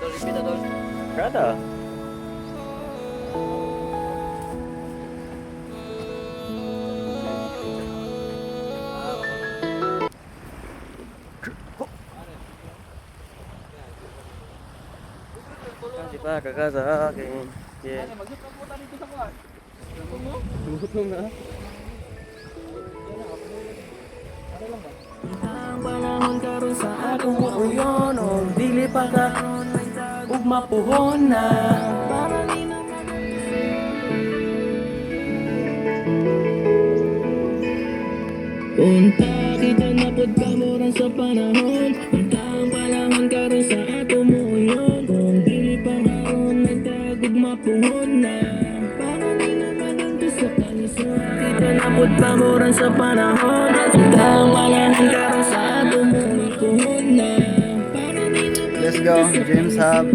Kada. Kasi pa kakasa akin. Yeah. Gutom na. Ang panahon karon sa akong uyon o dili pa karon ug mapuhon na para ni unta kita napod kamuran sa panahon unta ang panahon karon sa akong uyon kung dili pa karon nagtagog mapuhon na para ni naman ito sa kalisuan kita napod kamuran sa panahon unta ang panahon karon sa akong uyon na para ni naman Let's go, James Hub.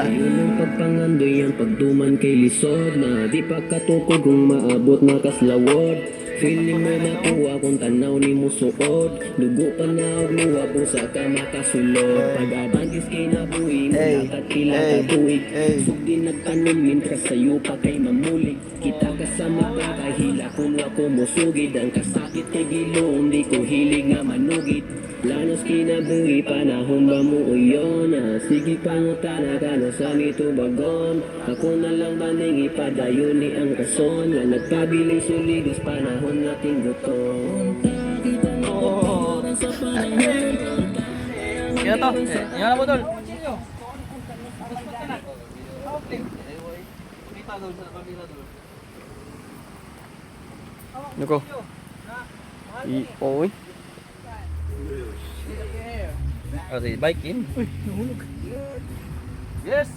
yun ang pagpangandoy ang pagduman kay lisod na di pa katukod kung maabot na kaslawod. Feeling mo makuha kung tanaw ni mo suod. Dugo pa na og luwa kung sa ka makasulod. Pag-abantis kay nabuhi mo nakatila ka tuig. Sugdi nagtanom mintras sa'yo pa kay mamulig. Kita kasama ka kahila kung ako musugid. Ang kasakit kay gilong di ko hilig nga manugid. Lanos kinabuhi panahon ba mo uyon sige pangutana ka na sa nito bagon. Ako na lang ba nang ipadayon ni ang rason nga nagpabiling suligos panahon nating gutom. Kaya to. Yan na po tol. Nako. Oy. Kasi bike in. Uy, nahulog. Yes.